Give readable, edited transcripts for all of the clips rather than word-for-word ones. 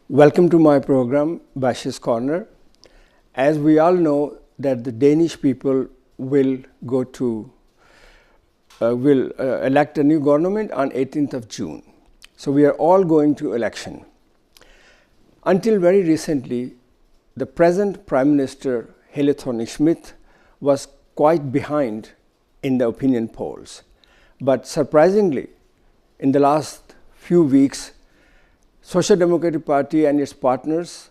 Welcome to my program, Bashy's Corner. As we all know that the Danish people will elect a new government on 18th of June. So we are all going to election. Until very recently, the present Prime Minister, Helle Thorning-Schmidt, was quite behind in the opinion polls. But surprisingly, in the last few weeks, Social Democratic Party and its partners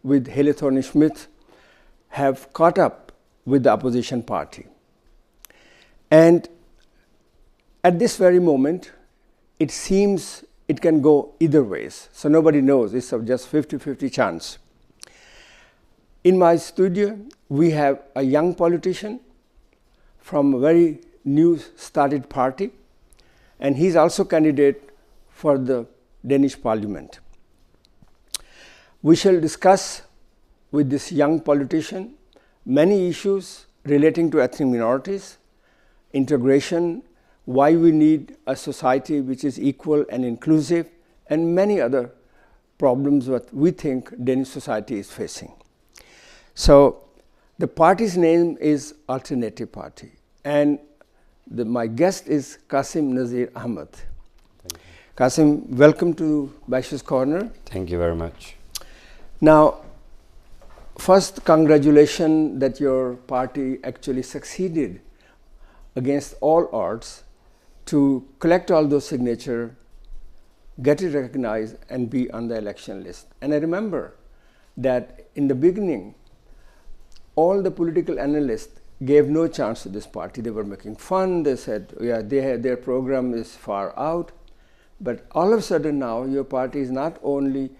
with Helle Thorning-Schmidt have caught up with the opposition party. And at this very moment, it seems it can go either ways. So nobody knows, it's just 50-50 chance. In my studio, we have a young politician from a very new started party, and he's also candidate for the Danish Parliament. We shall discuss with this young politician many issues relating to ethnic minorities, integration, why we need a society which is equal and inclusive, and many other problems that we think Danish society is facing. So the party's name is Alternative Party, and my guest is Qasim Nazir Ahmad. Qasim, welcome to Bashy's Corner. Thank you very much. Now, first, congratulations that your party actually succeeded against all odds to collect all those signatures, get it recognized, and be on the election list. And I remember that in the beginning, all the political analysts gave no chance to this party. They were making fun. They said, yeah, their program is far out. But all of a sudden now, your party is not only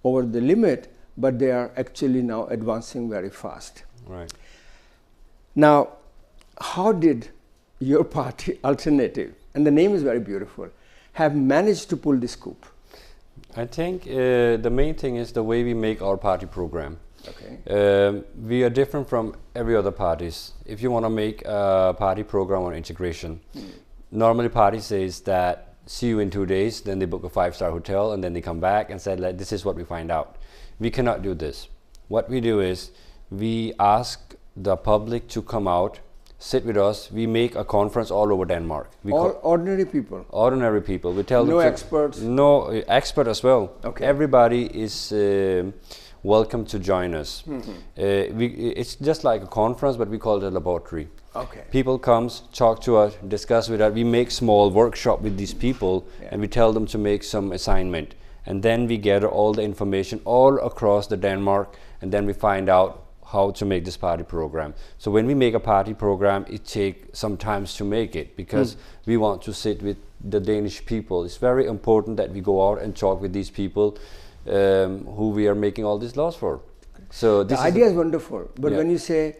over the limit, but they are actually now advancing very fast. Right. Now, how did your party, Alternative, and the name is very beautiful, have managed to pull this coup? I think the main thing is the way we make our party program. Okay. We are different from every other parties. If you want to make a party program on integration, normally party says that see you in 2 days, then they book a 5-star hotel, and then they come back and say, like, this is what we find out. We cannot do this. What we do is we ask the public to come out, sit with us. We make a conference all over Denmark. All ordinary people? Ordinary people. We tell no them experts? No, expert as well. Okay. Everybody is welcome to join us. It's just like a conference, but we call it a laboratory. Okay. People comes, talk to us, discuss with us. We make small workshop with these people, and we tell them to make some assignment. And then we gather all the information all across the Denmark, and then we find out how to make this party program. So when we make a party program, it takes some time to make it, because we want to sit with the Danish people. It's very important that we go out and talk with these people who we are making all these laws for. So this the idea is wonderful, but when you say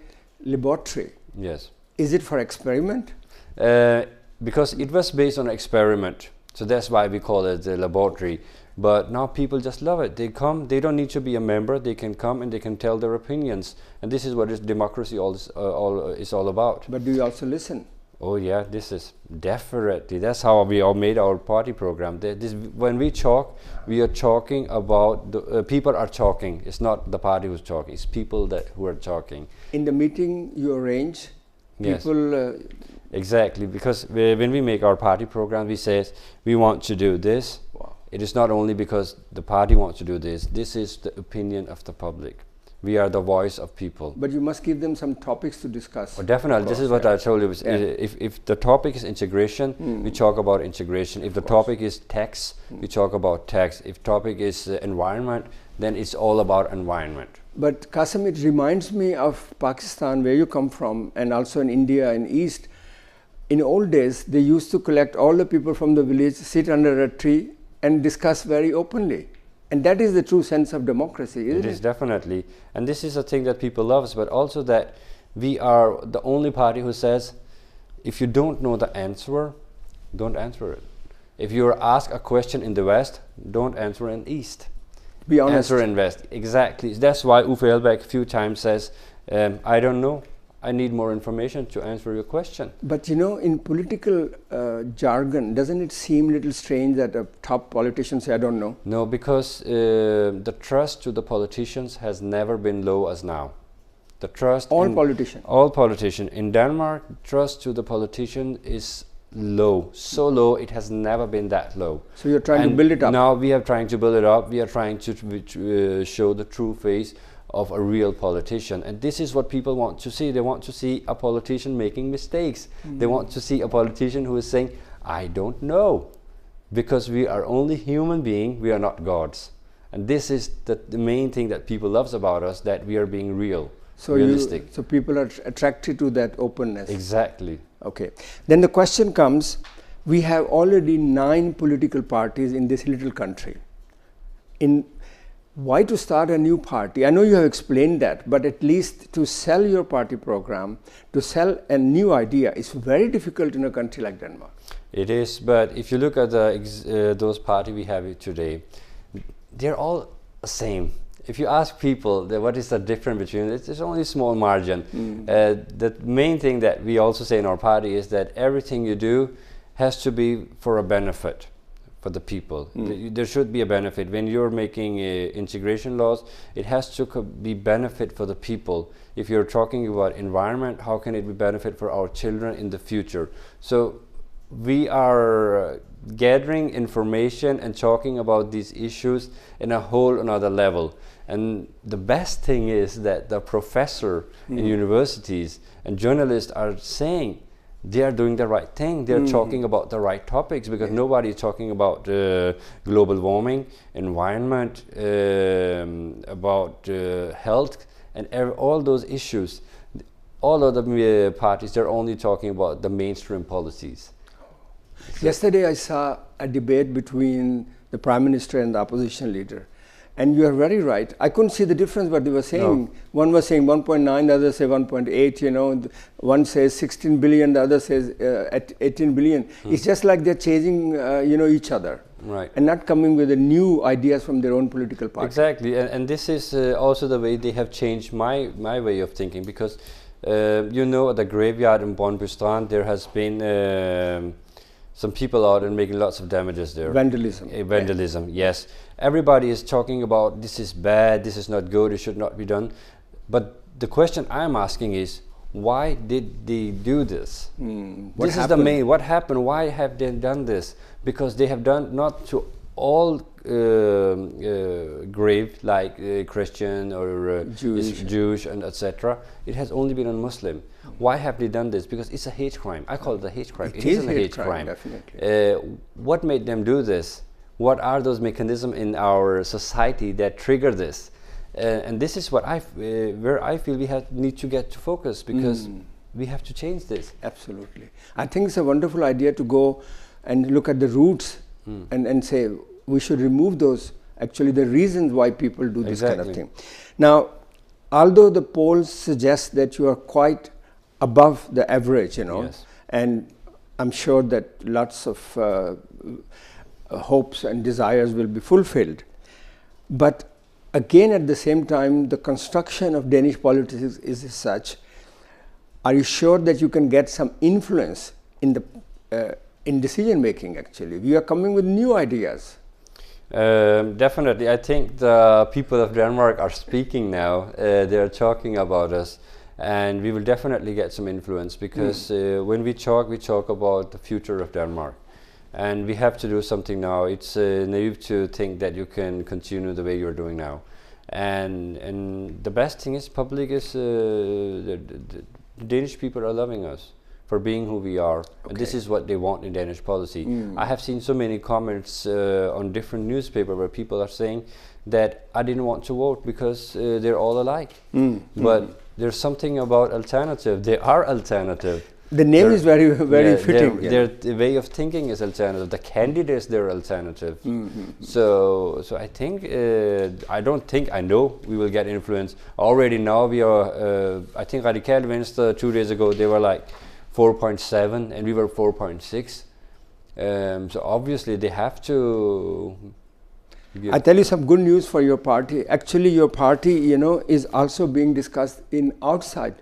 laboratory, yes, is it for experiment? Because it was based on experiment, so that's why we call it the laboratory. But now people just love it. They come, they don't need to be a member, they can come and they can tell their opinions. And this is what democracy is all about. But do you also listen? Oh yeah, this is definitely, that's how we all made our party program. When we talk, we are talking about, people are talking. It's not the party who's talking, it's people who are talking. In the meeting you arrange, people... Exactly, because when we make our party program, we say we want to do this. Wow. It is not only because the party wants to do this. This is the opinion of the public. We are the voice of people. But you must give them some topics to discuss. Oh, definitely. This is what I told you. If the topic is integration, we talk about integration. If the topic is tax, we talk about tax. If topic is environment, then it's all about environment. But Qasim, it reminds me of Pakistan, where you come from, and also in India in East. In old days, they used to collect all the people from the village, sit under a tree, and discuss very openly. And that is the true sense of democracy, isn't it? It is definitely. And this is a thing that people love, but also that we are the only party who says, if you don't know the answer, don't answer it. If you are asked a question in the West, don't answer in East. Be honest. Answer in West, exactly. That's why Uffe Elbæk a few times says, I don't know, I need more information to answer your question. But in political jargon, doesn't it seem a little strange that a top politician say, I don't know? No, because the trust to the politicians has never been low as now. The trust all politicians in Denmark, trust to the politician is low, so low it has never been that low. So you're trying to build it up. Now we are trying to build it up. We are trying to show the true face of a real politician, and this is what people want to see. They want to see a politician making mistakes. They want to see a politician who is saying, I don't know, because we are only human beings, we are not gods. And this is the main thing that people loves about us, that we are being real, realistic. So people are attracted to that openness. Exactly. Okay. Then the question comes, we have already 9 political parties in this little country. Why to start a new party? I know you have explained that, but at least to sell your party program, to sell a new idea is very difficult in a country like Denmark. It is, but if you look at those parties we have today, they're all the same. If you ask people what is the difference between it, it's only a small margin. The main thing that we also say in our party is that everything you do has to be for a benefit for the people. There should be a benefit. When you're making integration laws, it has to be benefit for the people. If you're talking about environment, how can it be benefit for our children in the future? So we are gathering information and talking about these issues in a whole another level. And the best thing is that the professor in universities and journalists are saying they are doing the right thing. They are talking about the right topics, because nobody is talking about global warming, environment, about health, and all those issues. All of the parties, they're only talking about the mainstream policies. Yesterday I saw a debate between the Prime Minister and the opposition leader. And you are very right. I couldn't see the difference what they were saying. No. One was saying 1.9, the other say 1.8, one says 16 billion, the other says 18 billion. It's just like they're chasing, each other. Right. And not coming with the new ideas from their own political party. Exactly, and this is also the way they have changed my way of thinking, because at the graveyard in Brøndby Strand, there has been some people out and making lots of damages there. Vandalism. Vandalism, yes. Everybody is talking about this is bad, this is not good, it should not be done. But the question I'm asking is, why did they do this? This is the main. What happened? Why have they done this? Because they have done not to all grave like Christian or Jewish and etc. It has only been on Muslim. Why have they done this? Because it's a hate crime. I call it a hate crime. It is a hate crime, definitely. What made them do this? What are those mechanisms in our society that trigger this? And this is what where I feel we need to get to focus, because we have to change this. Absolutely. I think it's a wonderful idea to go and look at the roots and say we should remove those, actually the reasons why people do this kind of thing. Now, although the polls suggest that you are quite above the average, Yes. and I'm sure that lots of hopes and desires will be fulfilled. But again, at the same time, the construction of Danish politics is such. Are you sure that you can get some influence in the in decision making? Actually, we are coming with new ideas. Definitely, I think the people of Denmark are speaking now. They are talking about us, and we will definitely get some influence, because when we talk about the future of Denmark. And we have to do something now. It's naive to think that you can continue the way you're doing now. And the best thing is, public is the Danish people are loving us for being who we are. Okay. And this is what they want in Danish policy. I have seen so many comments on different newspapers where people are saying that I didn't want to vote because they're all alike. But there's something about alternative. They are alternative. The name is very fitting. Their way of thinking is alternative. The candidates, they're alternative. So I think, I know we will get influence. Already now we are, I think Radikal Venstre 2 days ago, they were like 4.7 and we were 4.6. So obviously they have to... I tell you some good news for your party. Actually, your party, is also being discussed in outside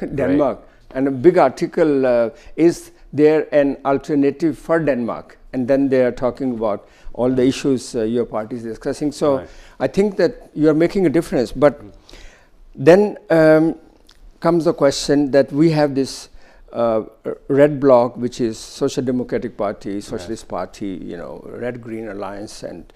Denmark. And a big article, is there an alternative for Denmark? And then they are talking about all the issues your party is discussing. So I think that you are making a difference. But then comes the question that we have this red bloc, which is Social Democratic Party, Socialist Party, you know, Red-Green Alliance, and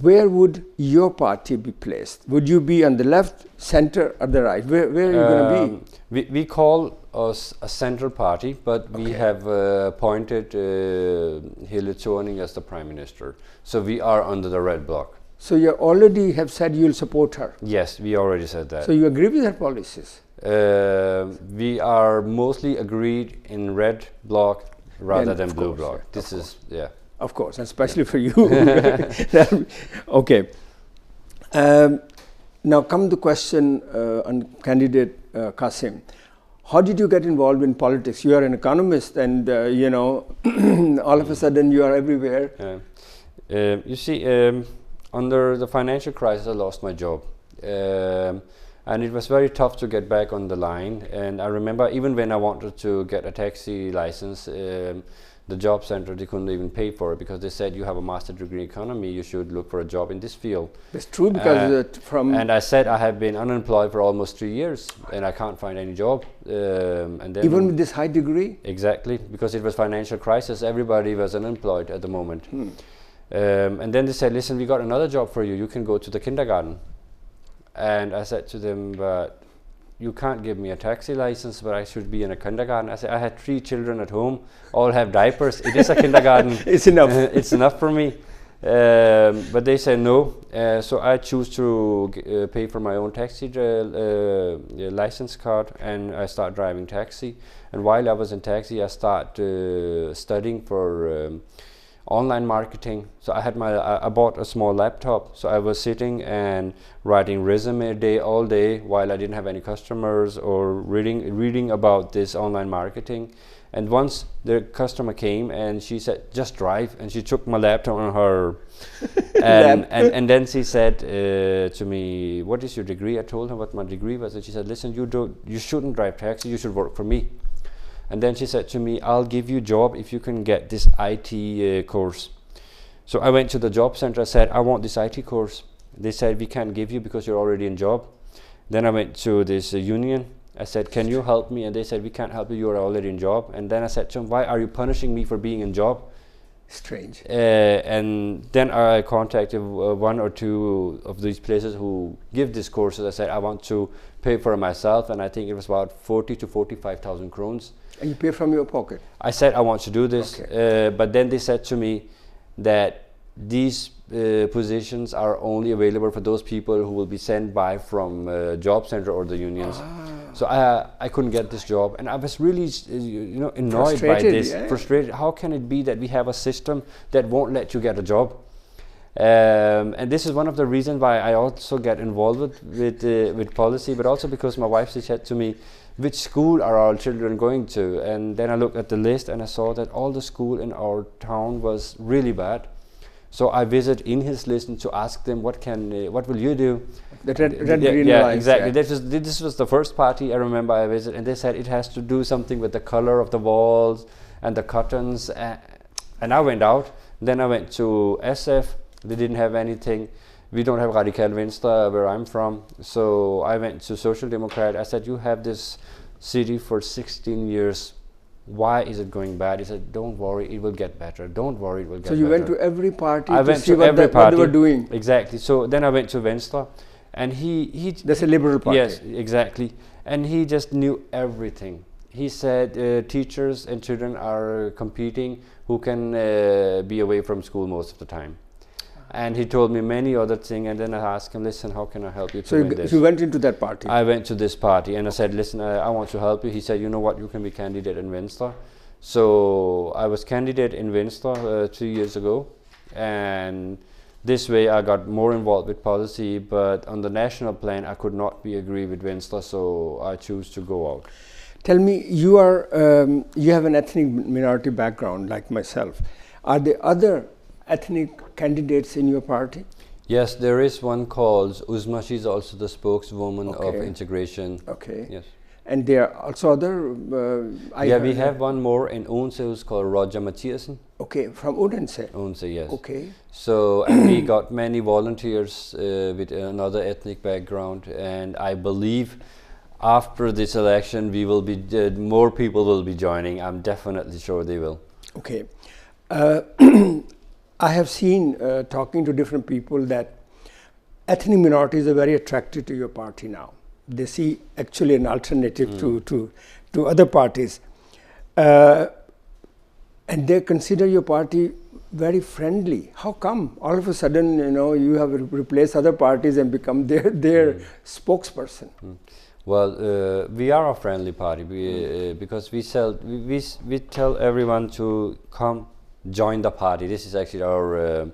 where would your party be placed? Would you be on the left, center, or the right? Where are you going to be? We call us a central party, but we have appointed Helle Thorning as the Prime Minister. So we are under the red bloc. So you already have said you'll support her? Yes, we already said that. So you agree with her policies? We are mostly agreed in red bloc rather than blue bloc. This is, of course, especially for you. Okay. Now come the question on candidate Qasim. How did you get involved in politics? You are an economist, and you know, all of a sudden you are everywhere. You see, under the financial crisis, I lost my job. And it was very tough to get back on the line. And I remember even when I wanted to get a taxi license, the job center, they couldn't even pay for it because they said, you have a master's degree in economy, you should look for a job in this field. It's true, because and I said I have been unemployed for almost 3 years and I can't find any job. And then even with this high degree? Exactly, because it was financial crisis, everybody was unemployed at the moment. And then they said, listen, we got another job for you, you can go to the kindergarten. And I said to them, but you can't give me a taxi license, but I should be in a kindergarten. I said, I had 3 children at home, all have diapers. It is a kindergarten. It's enough. It's enough for me. But they said no. So I choose to pay for my own taxi license card, and I start driving taxi. And while I was in taxi, I start studying for online marketing. So I had I bought a small laptop, so I was sitting and writing resume all day while I didn't have any customers, or reading about this online marketing. And once the customer came and she said, just drive, and she took my laptop on her and then she said to me, what is your degree? I told her what my degree was, and she said, listen, you shouldn't drive taxi, you should work for me. And then she said to me, I'll give you a job if you can get this IT course. So I went to the job center, I said, I want this IT course. They said, we can't give you because you're already in job. Then I went to this union. I said, can you help me? And they said, we can't help you, you are already in job. And then I said to them, why are you punishing me for being in job? Strange. And then I contacted 1 or 2 of these places who give these courses. I said, I want to pay for it myself, and I think it was about 40 to 45,000 krones. And you pay from your pocket? I said, I want to do this. Okay. But then they said to me that these positions are only available for those people who will be sent by from job center or the unions. So I couldn't get this job, and I was really annoyed by this, frustrated. How can it be that we have a system that won't let you get a job? And this is one of the reasons why I also get involved with policy, but also because my wife said to me, which school are our children going to? And then I looked at the list and I saw that all the school in our town was really bad. So I visited in his list to ask them, what will you do? The Red-Green Alliance. Exactly. This was the first party I remember I visited, and they said it has to do something with the color of the walls and the curtains. And I went out. Then I went to SF. They didn't have anything. We don't have Radikal Venstre where I'm from. So I went to Social Democrat. I said, you have this city for 16 years. Why is it going bad? He said, don't worry, it will get better. Don't worry, it will get better. So you went to every party to see what they were doing? Exactly. So then I went to Venstre, and he that's a liberal party. Yes, exactly. And he just knew everything. He said teachers and children are competing who can be away from school most of the time. And he told me many other things, and then I asked him, listen, how can I help you to win this? So you went into that party? I went to this party, and I said, listen, I want to help you. He said, you know what, you can be candidate in Venstre. So I was candidate in Venstre 3 years ago, and this way I got more involved with policy, but on the national plan I could not be agree with Venstre, so I choose to go out. Tell me, you have an ethnic minority background like myself. Are there other ethnic candidates in your party? Yes, there is one called Uzma. She's also the spokeswoman of integration. Okay. Yes. And there are also other... we have one more in Odense who's called Roger Mathiasen. Okay, from Odense. Odense, yes. Okay. So, and we got many volunteers with another ethnic background, and I believe after this election we will be, more people will be joining. I'm definitely sure they will. Okay. I have seen, talking to different people, that ethnic minorities are very attracted to your party now. They see actually an alternative to other parties. And they consider your party very friendly. How come all of a sudden, you know, you have replaced other parties and become their spokesperson? Well, we are a friendly party because we tell everyone to come join the party. This is actually our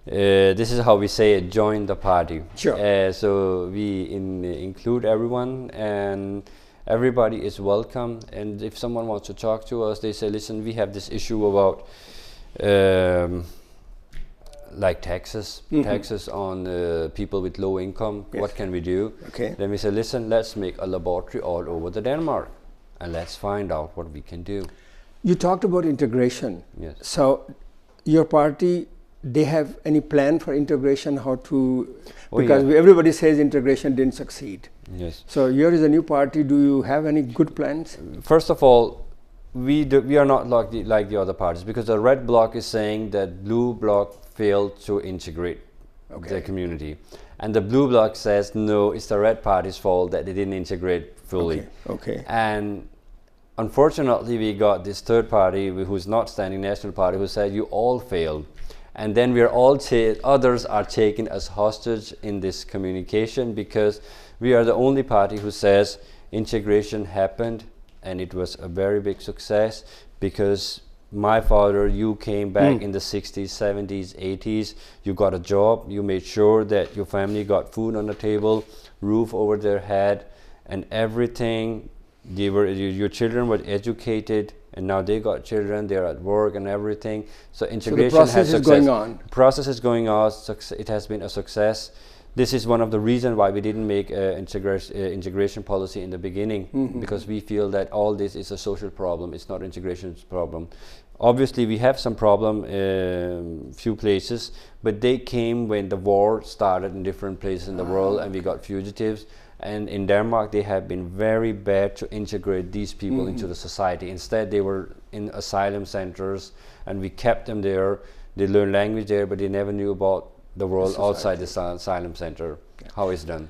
this is how we say it, join the party. Sure. So we include everyone, and everybody is welcome. And if someone wants to talk to us, they say, listen, we have this issue about like taxes on people with low income. Yes. What can we do? Okay. Then we say, listen, let's make a laboratory all over the Denmark, and let's find out what we can do. You talked about integration. Yes. So your party, they have any plan for integration? How to? Because everybody says integration didn't succeed. Yes. So here is a new party. Do you have any good plans? First of all, we are not like the other parties, because the red bloc is saying that blue bloc failed to integrate the community, and the blue bloc says no, it's the red party's fault that they didn't integrate fully. Okay. And unfortunately, we got this third party who's not standing national party who said you all failed. And then we are all others are taken as hostage in this communication, because we are the only party who says integration happened and it was a very big success, because my father, you came back in the 60s, 70s, 80s, you got a job, you made sure that your family got food on the table, roof over their head, and everything. Your children were educated, and now they got children, they're at work and everything. So integration so the process is going on. Process is going on. It has been a success. This is one of the reasons why we didn't make integration policy in the beginning, because we feel that all this is a social problem. It's not integration's problem. Obviously, we have some problem in few places, but they came when the war started in different places in the world, and we got fugitives. And in Denmark, they have been very bad to integrate these people into the society. Instead, they were in asylum centers, and we kept them there. They learned language there, but they never knew about the world outside the asylum center, how it's done.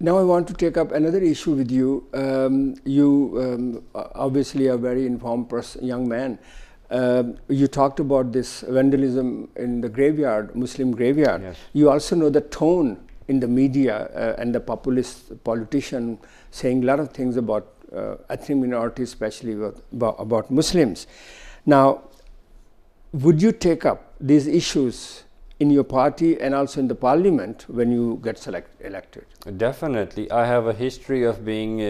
Now I want to take up another issue with you. You obviously are a very informed young man. You talked about this vandalism in the graveyard, Muslim graveyard. Yes. You also know the tone in the media and the populist politician saying a lot of things about ethnic minorities, especially about Muslims. Now, would you take up these issues in your party and also in the parliament when you get elected? Definitely. I have a history of being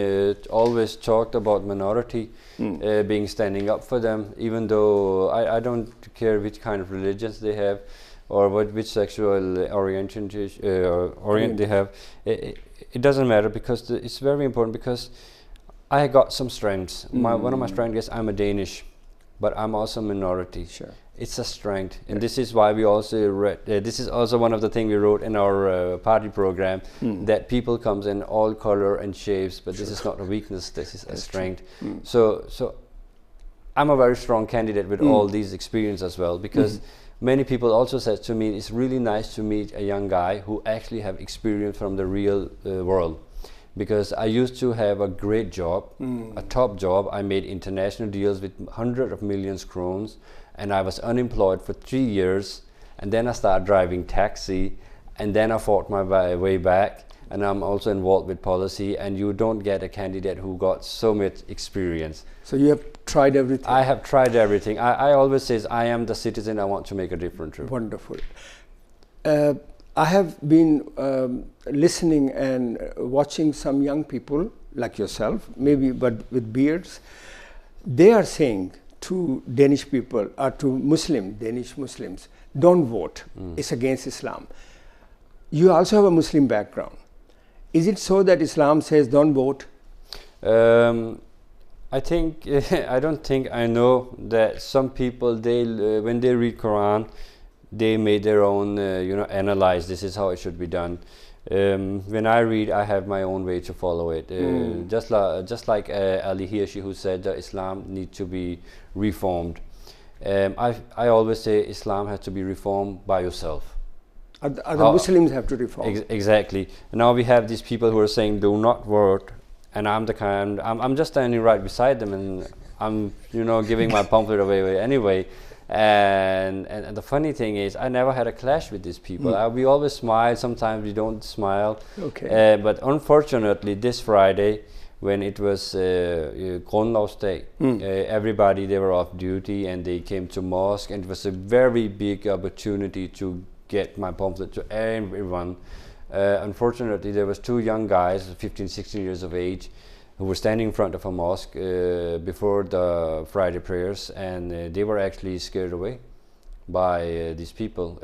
always talked about minority, being standing up for them, even though I don't care which kind of religions they have, or which sexual orientation they have. It doesn't matter, because it's very important, because I got some strengths. One of my strengths is I'm a Danish, but I'm also a minority. Sure. It's a strength, and this is why we also this is also one of the things we wrote in our party program, that people comes in all color and shapes, but this is not a weakness, this is a strength. So I'm a very strong candidate with all these experience as well, because many people also said to me, it's really nice to meet a young guy who actually have experience from the real world. Because I used to have a great job, a top job. I made international deals with hundreds of millions krones, and I was unemployed for 3 years. And then I started driving taxi, and then I fought my way back. And I'm also involved with policy, and you don't get a candidate who got so much experience. So you have tried everything? I have tried everything. I always say, I am the citizen, I want to make a difference. Wonderful. I have been listening and watching some young people like yourself, maybe but with beards. They are saying to Danish people, or to Danish Muslims, don't vote. It's against Islam. you also have a Muslim background. Is it so that Islam says don't vote? I think I don't think I know that some people they when they read Quran, they made their own analyze. This is how it should be done. When I read, I have my own way to follow it. Just like Ali Hirshi, who said that Islam needs to be reformed. I always say Islam has to be reformed by yourself. Other Muslims have to reform. Exactly. And now we have these people who are saying do not vote, and I'm just standing right beside them, and I'm giving my pamphlet away anyway. And the funny thing is, I never had a clash with these people. We always smile. Sometimes we don't smile. Okay. But unfortunately, this Friday, when it was Grundlovsdag, everybody, they were off duty and they came to mosque, and it was a very big opportunity to get my pamphlet to everyone. Unfortunately, there was two young guys, 15, 16 years of age, who were standing in front of a mosque before the Friday prayers, and they were actually scared away by these people.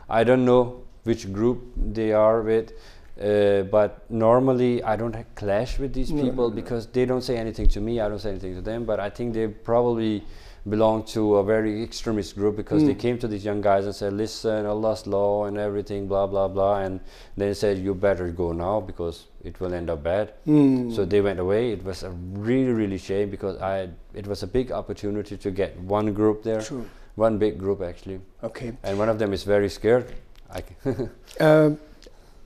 I don't know which group they are with, but normally I don't clash with these people because they don't say anything to me, I don't say anything to them, but I think they probably belong to a very extremist group because they came to these young guys and said, listen, Allah's law and everything, blah, blah, blah, and they said, you better go now because it will end up bad. So they went away. It was a really, really shame because it was a big opportunity to get one group there, one big group actually. Okay. And one of them is very scared.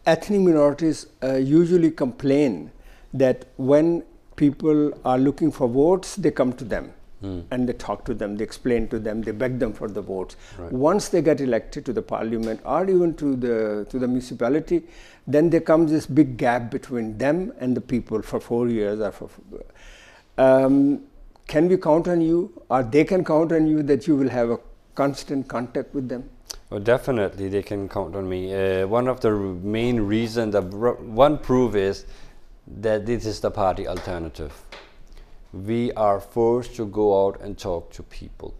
Ethnic minorities usually complain that when people are looking for votes, they come to them. And they talk to them, they explain to them, they beg them for the votes. Right. Once they get elected to the parliament or even to the municipality, then there comes this big gap between them and the people for 4 years. Or can we count on you, or they can count on you, that you will have a constant contact with them? Well, definitely they can count on me. One of the main reasons, one proof is that this is the party alternative. We are forced to go out and talk to people.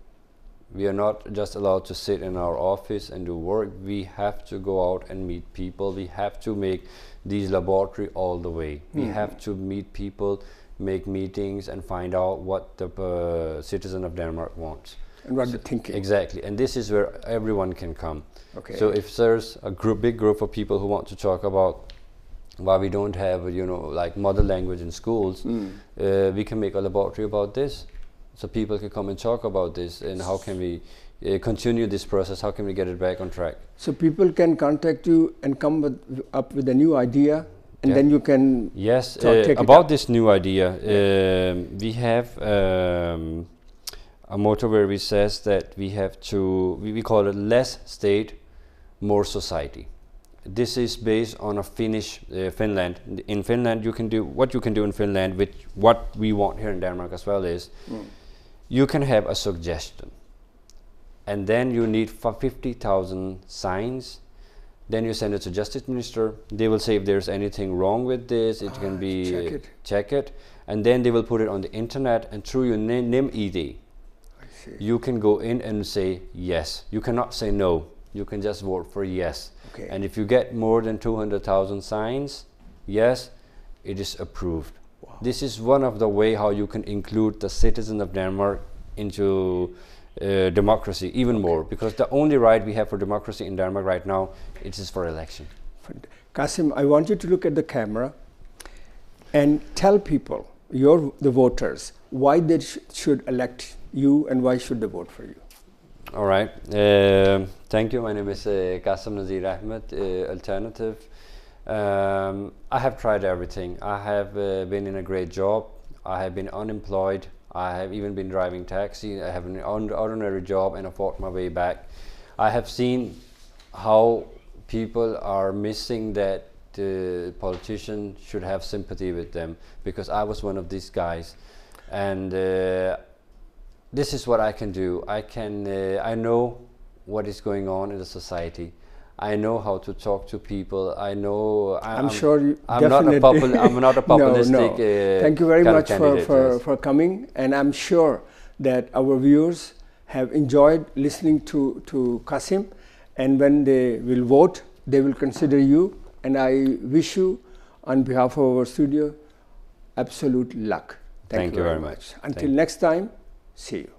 We are not just allowed to sit in our office and do work. We have to go out and meet people. We have to make these laboratory all the way. We have to meet people, make meetings, and find out what the citizen of Denmark wants. And what they're thinking. Exactly. And this is where everyone can come. Okay. So if there's a big group of people who want to talk about why we don't have, like mother language in schools, we can make a laboratory about this. So people can come and talk about this, and how can we continue this process, how can we get it back on track. So people can contact you and come up with a new idea, and then you can take about this new idea. We have a motto where we says that we have to, we call it less state, more society. This is based on a Finland. In Finland, you can do what you can do in Finland, with what we want here in Denmark as well is, you can have a suggestion, and then you need 50,000 signs. Then you send it to Justice Minister. They will say if there's anything wrong with this, it can be check it, and then they will put it on the internet, and through your NemID, you can go in and say yes. You cannot say no. You can just vote for yes. Okay. And if you get more than 200,000 signs, yes, it is approved. Wow. This is one of the way how you can include the citizen of Denmark into democracy even more, because the only right we have for democracy in Denmark right now, it is for election. Qasim, I want you to look at the camera and tell people, the voters, why they should elect you and why should they vote for you. All right. Thank you. My name is Qasim Nazir Ahmad, Alternative. I have tried everything. I have been in a great job. I have been unemployed. I have even been driving taxi. I have an ordinary job, and I fought my way back. I have seen how people are missing that the politician should have sympathy with them, because I was one of these guys. And this is what I can do. I know what is going on in the society. I know how to talk to people. I know. I'm sure you I'm not a populistic. No. Thank you very much for coming, and I'm sure that our viewers have enjoyed listening to Qasim, and when they will vote, they will consider you, and I wish you, on behalf of our studio, absolute luck. Thank you very much. Until next time, see you.